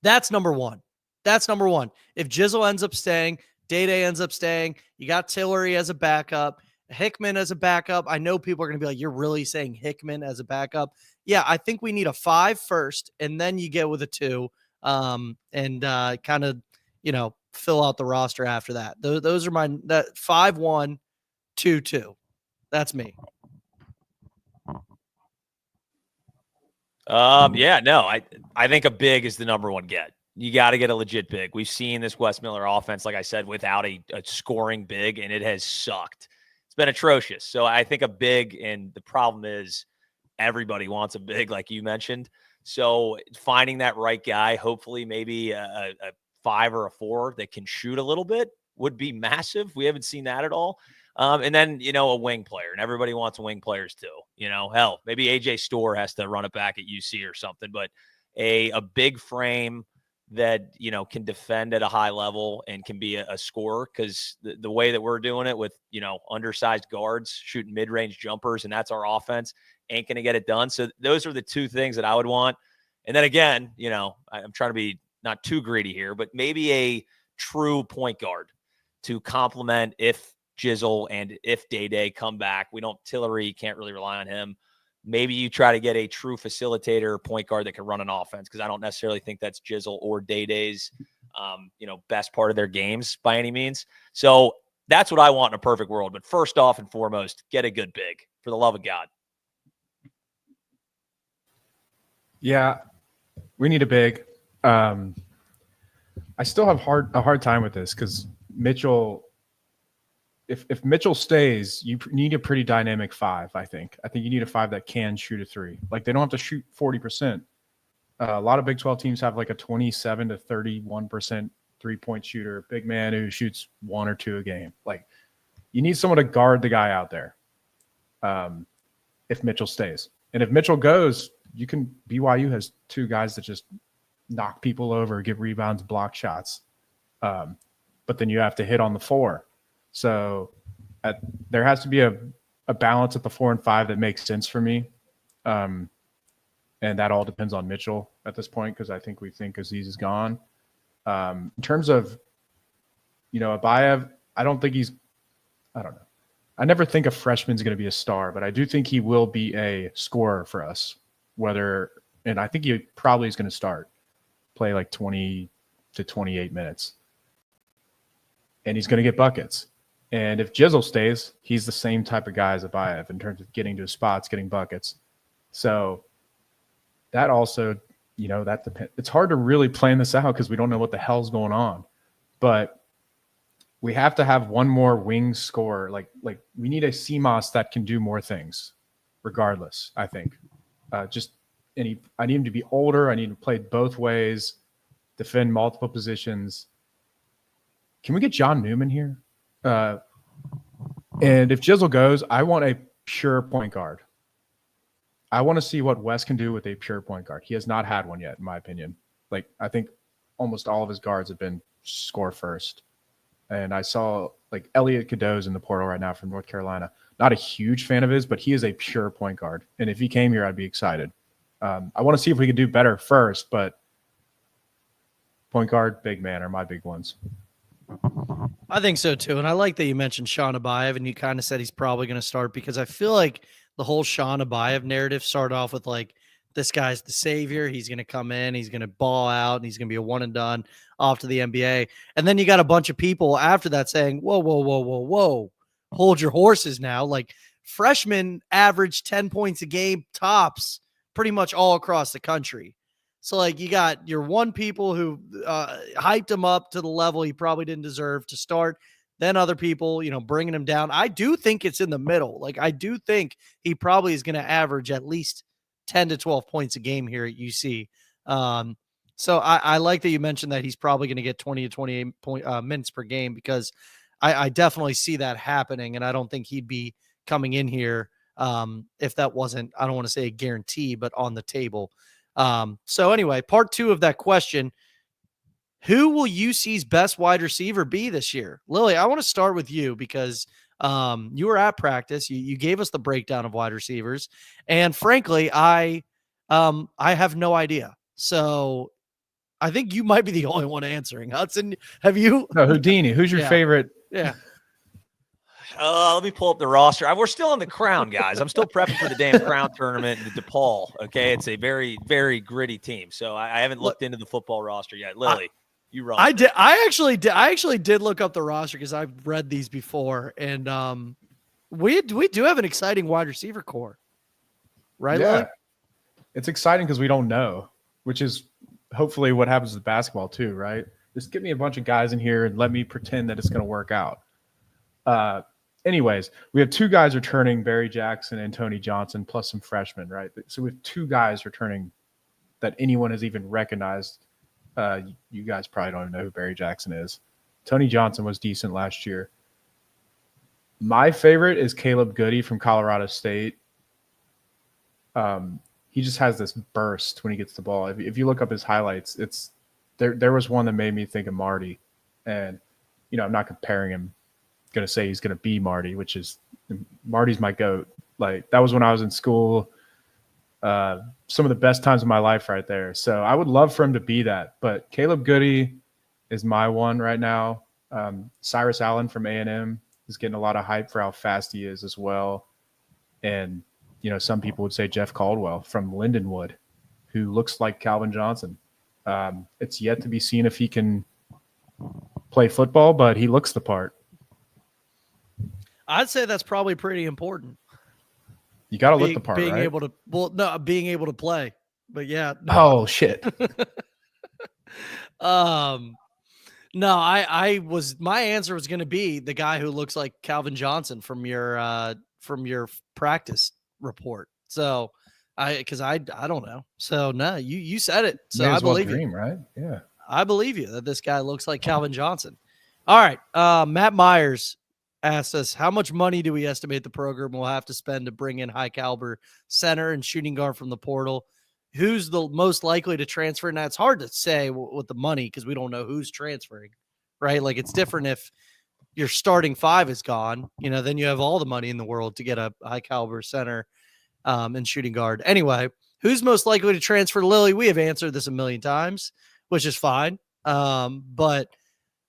That's number one. If Jizzle ends up staying, Day-Day ends up staying, you got Tillery as a backup, Hickman as a backup. I know people are going to be like, you're really saying Hickman as a backup? Yeah, I think we need a 5 first, and then you get with a 2, and kind of, fill out the roster after that. Those are my 5-1, 2-2. That's me.
I think a big is the number one get. You got to get a legit big. We've seen this Wes Miller offense, like I said, without a scoring big, and it has sucked. It's been atrocious. So I think a big, and the problem is everybody wants a big, like you mentioned. So finding that right guy, hopefully maybe a 5 or a 4 that can shoot a little bit would be massive. We haven't seen that at all. And then, a wing player, and everybody wants wing players too. Hell, maybe AJ Storr has to run it back at UC or something, but a big frame that, can defend at a high level and can be a scorer, because the way that we're doing it with, undersized guards shooting mid-range jumpers, and that's our offense, ain't going to get it done. So those are the 2 things that I would want. And then again, I'm trying to be not too greedy here, but maybe a true point guard to complement if Jizzle and if Day-Day come back. Tillery, can't really rely on him. Maybe you try to get a true facilitator point guard that can run an offense, because I don't necessarily think that's Jizzle or Day-Day's best part of their games by any means. So that's what I want in a perfect world. But first off and foremost, get a good big, for the love of God.
Yeah, we need a big. I still have a hard time with this because Mitchell. If Mitchell stays, you need a pretty dynamic 5. I think you need a 5 that can shoot a 3. Like, they don't have to shoot 40%. A lot of Big 12 teams have like a 27 to 31% 3-point shooter, big man who shoots 1 or 2 a game. Like, you need someone to guard the guy out there. If Mitchell stays, and if Mitchell goes, BYU has 2 guys that just knock people over, give rebounds, block shots. But then you have to hit on the 4. So there has to be a balance at the 4 and 5 that makes sense for me. And that all depends on Mitchell at this point, because I think Aziz is gone. In terms of, Abayev, I don't know. I never think a freshman's going to be a star, but I do think he will be a scorer for us. And I think he probably is going to play like 20 to 28 minutes. And he's going to get buckets. And if Jizzle stays, he's the same type of guy as Abayev in terms of getting to his spots, getting buckets. So that also, that depends. It's hard to really plan this out because we don't know what the hell's going on. But we have to have one more wing scorer. Like we need a CMOS that can do more things, regardless, I think. I need him to be older. I need him to play both ways, defend multiple positions. Can we get John Newman here? And if Jizzle goes, I want a pure point guard. I want to see what Wes can do with a pure point guard. He has not had one yet, in my opinion. Like, I think almost all of his guards have been score first. And I saw like Elliot Cadeau's in the portal right now from North Carolina. Not a huge fan of his, but he is a pure point guard. And if he came here, I'd be excited. I want to see if we can do better first, but point guard, big man are my big ones.
I think so too. And I like that you mentioned Sean Abayev, and you kind of said he's probably going to start, because I feel like the whole Sean Abayev narrative started off with like, this guy's the savior. He's going to come in, he's going to ball out, and he's going to be a one and done off to the NBA. And then you got a bunch of people after that saying, whoa, hold your horses now. Like, freshmen average 10 points a game tops pretty much all across the country. So, like, you got your one people who hyped him up to the level he probably didn't deserve to start. Then other people, bringing him down. I do think it's in the middle. Like, I do think he probably is going to average at least 10 to 12 points a game here at UC. So I like that you mentioned that he's probably going to get 20 to 28 minutes per game, because I definitely see that happening. And I don't think he'd be coming in here if that wasn't, I don't want to say a guarantee, but on the table. So anyway, part 2 of that question, who will UC's best wide receiver be this year? Lily, I want to start with you, because you were at practice. You gave us the breakdown of wide receivers, and frankly, I have no idea. So I think you might be the only one answering. Hudson, have you?
No, Houdini. Who's your favorite?
Yeah.
Let me pull up the roster. We're still on the Crown, guys. I'm still prepping for the damn Crown tournament in DePaul. Okay, it's a very, very gritty team. So I haven't looked into the football roster yet. Lily, you run.
I did. I actually did look up the roster, because I've read these before, and we do have an exciting wide receiver core, right?
Yeah,
Lily?
It's exciting because we don't know, which is hopefully what happens with basketball too, right? Just get me a bunch of guys in here and let me pretend that it's going to work out. Anyways, we have 2 guys returning, Barry Jackson and Tony Johnson, plus some freshmen, right? So we have 2 guys returning that anyone has even recognized. You guys probably don't even know who Barry Jackson is. Tony Johnson was decent last year. My favorite is Caleb Goody from Colorado State. He just has this burst when he gets the ball. If you look up his highlights, it's there was one that made me think of Marty. And, I'm not comparing him. Going to say he's going to be Marty, which is Marty's my goat. Like, that was when I was in school. Some of the best times of my life right there. So I would love for him to be that. But Caleb Goody is my one right now. Cyrus Allen from A&M is getting a lot of hype for how fast he is as well. And, some people would say Jeff Caldwell from Lindenwood, who looks like Calvin Johnson. It's yet to be seen if he can play football, but he looks the part.
I'd say that's probably pretty important.
You got to look the part,
being
right?
able to, being able to play. But yeah.
Oh shit.
No, my answer was going to be the guy who looks like Calvin Johnson from your practice report. So because I don't know. So no, you said it. So I believe you.
Right? Yeah.
I believe you that this guy looks like Calvin Johnson. All right. Matt Myers asked us, how much money do we estimate the program will have to spend to bring in high caliber center and shooting guard from the portal? Who's the most likely to transfer? Now, it's hard to say with the money because we don't know who's transferring, right? Like, it's different if your starting five is gone, then you have all the money in the world to get a high caliber center and shooting guard. Anyway, who's most likely to transfer to Lily? We have answered this a million times, which is fine. But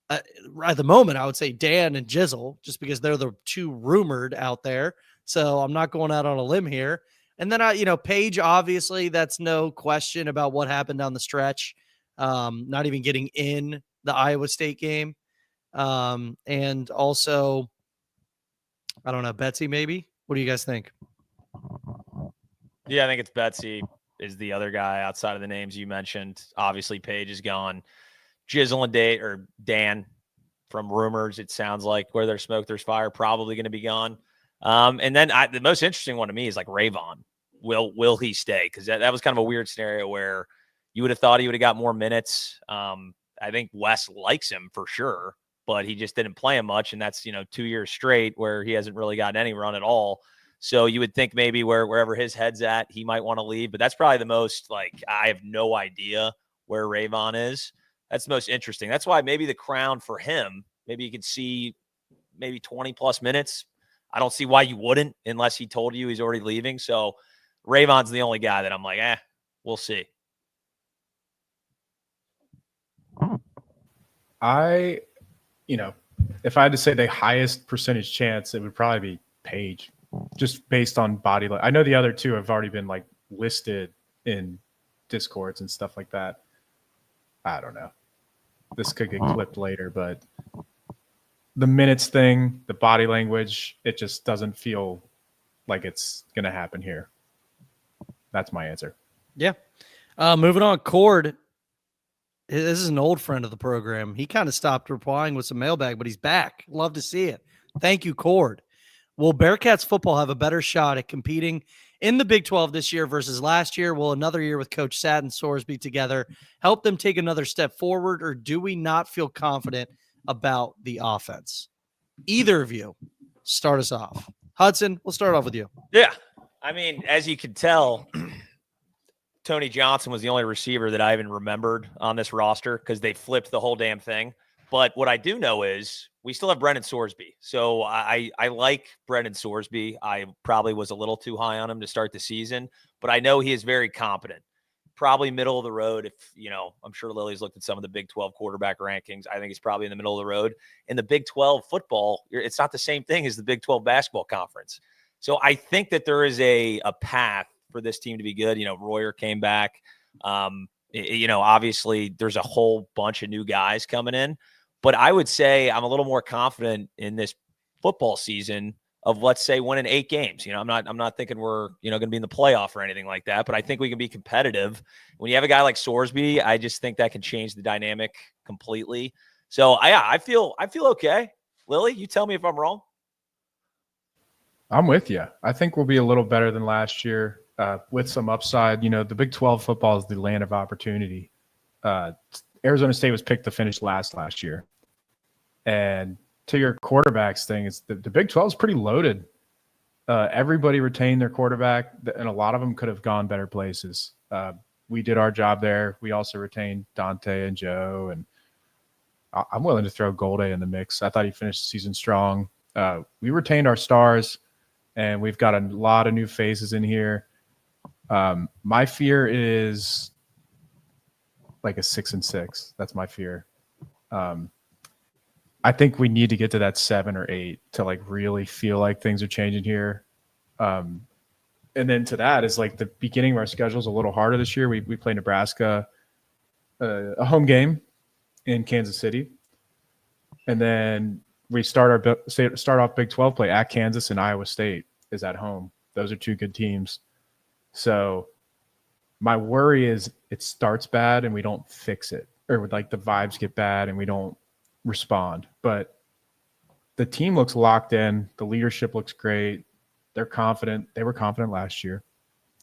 at the moment, I would say Dan and Jizzle, just because they're the two rumored out there. So I'm not going out on a limb here. And then Paige, obviously, that's no question about what happened down the stretch. Not even getting in the Iowa State game. And also, I don't know, Betsy, maybe? What do you guys think?
Yeah, I think it's Betsy is the other guy outside of the names you mentioned. Obviously, Paige is gone. Jizzle and Dan, from rumors, it sounds like where there's smoke, there's fire, probably going to be gone. And then the most interesting one to me is like Rayvon. Will he stay? Because that was kind of a weird scenario where you would have thought he would have got more minutes. I think Wes likes him for sure, but he just didn't play him much. And that's, 2 years straight where he hasn't really gotten any run at all. So you would think maybe wherever his head's at, he might want to leave. But that's probably the most, I have no idea where Rayvon is. That's the most interesting. That's why maybe the crown for him, maybe you could see maybe 20-plus minutes. I don't see why you wouldn't unless he told you he's already leaving. So Rayvon's the only guy that I'm like, we'll see.
If I had to say the highest percentage chance, it would probably be Paige, just based on body. I know the other two have already been listed in Discords and stuff like that. I don't know. This could get clipped later, but the minutes thing, the body language, it just doesn't feel like it's going to happen here. That's my answer.
Yeah. Moving on, Cord. This is an old friend of the program. He kind of stopped replying with some mailbag, but he's back. Love to see it. Thank you, Cord. Will Bearcats football have a better shot at competing in the Big 12 this year versus last year? Will another year with Coach Satt and Sorsby together help them take another step forward, or do we not feel confident about the offense? Either of you, start us off. Hudson, we'll start off with you.
Yeah. I mean, as you can tell, Tony Johnson was the only receiver that I even remembered on this roster because they flipped the whole damn thing. But what I do know is we still have Brendan Sorsby. So I like Brendan Sorsby. I probably was a little too high on him to start the season, but I know he is very competent. Probably middle of the road. If, I'm sure Lily's looked at some of the Big 12 quarterback rankings. I think he's probably in the middle of the road. In the Big 12 football, it's not the same thing as the Big 12 basketball conference. So I think that there is a path for this team to be good. Royer came back. Obviously there's a whole bunch of new guys coming in. But I would say I'm a little more confident in this football season of, let's say, winning 8 games. I'm not thinking we're, going to be in the playoff or anything like that, but I think we can be competitive. When you have a guy like Sorsby, I just think that can change the dynamic completely. So I feel okay. Lily, you tell me if I'm wrong.
I'm with you. I think we'll be a little better than last year with some upside. The Big 12 football is the land of opportunity. Arizona State was picked to finish last year. And to your quarterbacks thing, it's the Big 12 is pretty loaded. Everybody retained their quarterback, and a lot of them could have gone better places. We did our job there. We also retained Dante and Joe, and I'm willing to throw Golday in the mix. I thought he finished the season strong. We retained our stars, and we've got a lot of new faces in here. My fear is like a 6-6. That's my fear. I think we need to get to that 7 or 8 to really feel like things are changing here. And then to that is the beginning of our schedule is a little harder this year. We play Nebraska, a home game in Kansas City. And then we start off Big 12 play at Kansas, and Iowa State is at home. Those are two good teams. So my worry is it starts bad and we don't fix it, or like the vibes get bad and we don't respond. But the team looks locked in. The leadership looks great. They're confident. They were confident last year.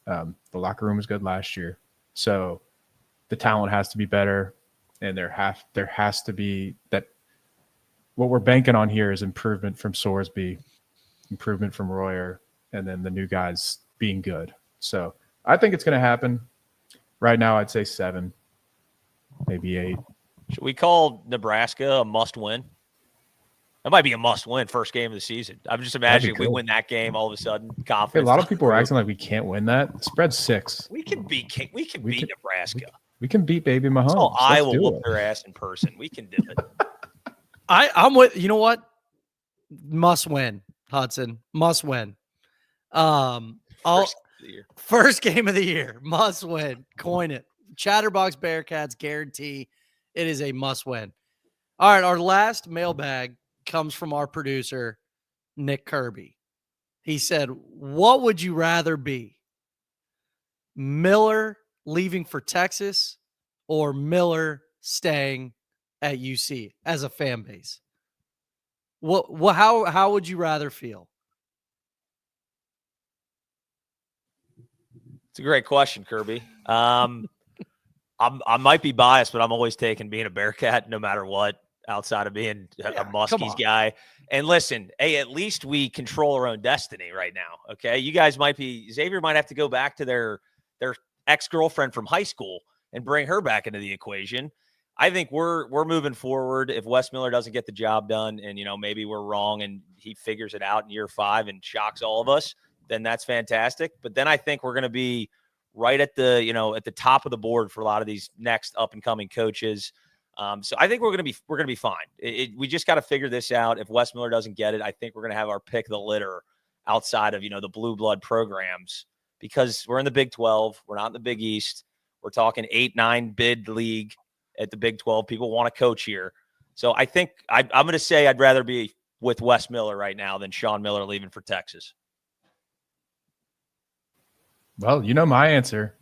The locker room was good last year. So the talent has to be better, and there has to be that. What we're banking on here is improvement from Sorsby, improvement from Royer, and then the new guys being good. So I think it's going to happen. Right now, I'd say 7, maybe 8.
Should we call Nebraska a must-win? That might be a must-win first game of the season. I'm just imagining if we win that game, all of a sudden, confidence.
Hey, a lot of people are acting like we can't win that. The spread's 6.
We can beat Nebraska.
We can beat baby Mahomes.
So Iowa will whoop their ass in person. We can do it.
I'm with, you know what? Must win, Hudson. Must win. First game of the year. Must win. Coin it. Chatterbox Bearcats guarantee it is a must win. All right. Our last mailbag comes from our producer, Nick Kirby. He said, what would you rather be? Miller leaving for Texas or Miller staying at UC as a fan base? How would you rather feel?
It's a great question, Kirby. I might be biased, but I'm always taking being a Bearcat no matter what, outside of being a Muskies guy. And listen, hey, at least we control our own destiny right now. Okay. You guys Xavier might have to go back to their ex-girlfriend from high school and bring her back into the equation. I think we're moving forward. If Wes Miller doesn't get the job done and, maybe we're wrong and he figures it out in year 5 and shocks all of us, then that's fantastic. But then I think we're going to be right at the, at the top of the board for a lot of these next up and coming coaches. So I think we're going to be fine. We just got to figure this out. If Wes Miller doesn't get it, I think we're going to have our pick of the litter outside of, the blue blood programs, because we're in the Big 12. We're not in the Big East. We're talking 8-9 bid league at the Big 12. People want to coach here. So I think I'm going to say I'd rather be with Wes Miller right now than Sean Miller leaving for Texas.
Well, my answer.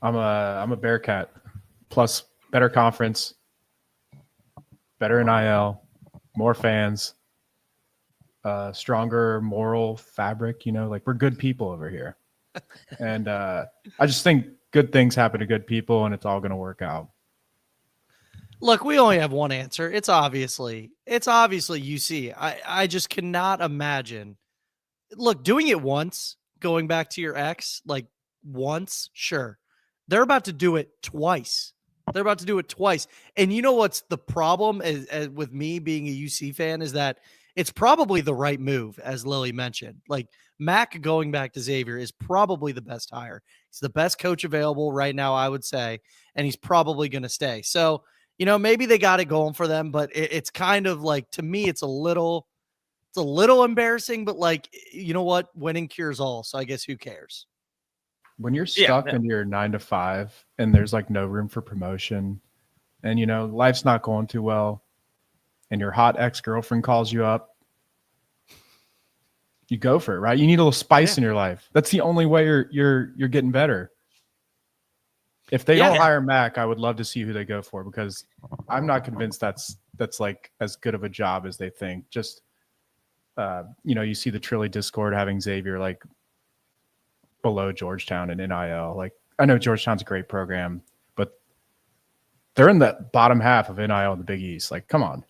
I'm a Bearcat. Plus better conference, better NIL, more fans, stronger moral fabric, we're good people over here. And I just think good things happen to good people, and it's all going to work out.
Look, we only have one answer. It's obviously UC. I just cannot imagine. Look, doing it once, going back to your ex, like once, sure. They're about to do it twice. And you know what's the problem as with me being a UC fan is that it's probably the right move, as Lily mentioned. Like Mac going back to Xavier is probably the best hire. He's the best coach available right now, I would say, and he's probably going to stay. So, maybe they got it going for them, but it's kind of like, to me, it's a little embarrassing, but like, you know what? Winning cures all. So I guess who cares?
When you're stuck in your 9 to 5 and there's like no room for promotion and, life's not going too well and your hot ex-girlfriend calls you up, you go for it, right? You need a little spice in your life. That's the only way you're getting better. If they don't hire Mac, I would love to see who they go for, because I'm not convinced that's like as good of a job as they think. Just, you see the Trilly Discord having Xavier like below Georgetown and NIL. Like, I know Georgetown's a great program, but they're in the bottom half of NIL in the Big East. Like, come on.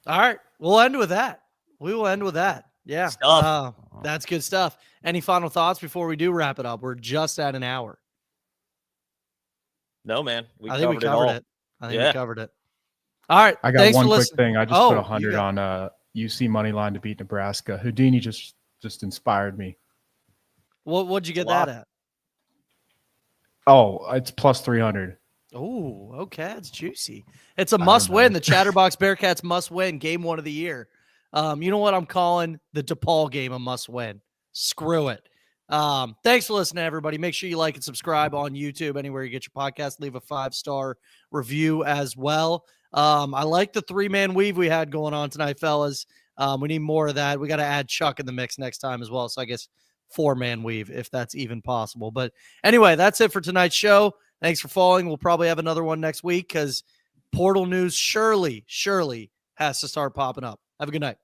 All right. We'll end with that. We will end with that. Yeah. That's good stuff. Any final thoughts before we do wrap it up? We're just at an hour.
No, man.
I think we covered it. We covered it. All right.
I got one quick thing. I just put 100 on UC money line to beat Nebraska. Houdini just inspired me.
What'd you get that at?
Oh, it's plus 300.
Oh, okay. It's juicy. It's a must win. The Chatterbox Bearcats must win game 1 of the year. You know what I'm calling the DePaul game a must win. Screw it. Thanks for listening, everybody. Make sure you like and subscribe on YouTube, anywhere you get your podcast. Leave a 5-star review as well. I like the 3-man weave we had going on tonight, fellas. We need more of that. We got to add Chuck in the mix next time as well. So I guess 4-man weave, if that's even possible. But anyway, that's it for tonight's show. Thanks for following. We'll probably have another one next week because portal news surely has to start popping up. Have a good night.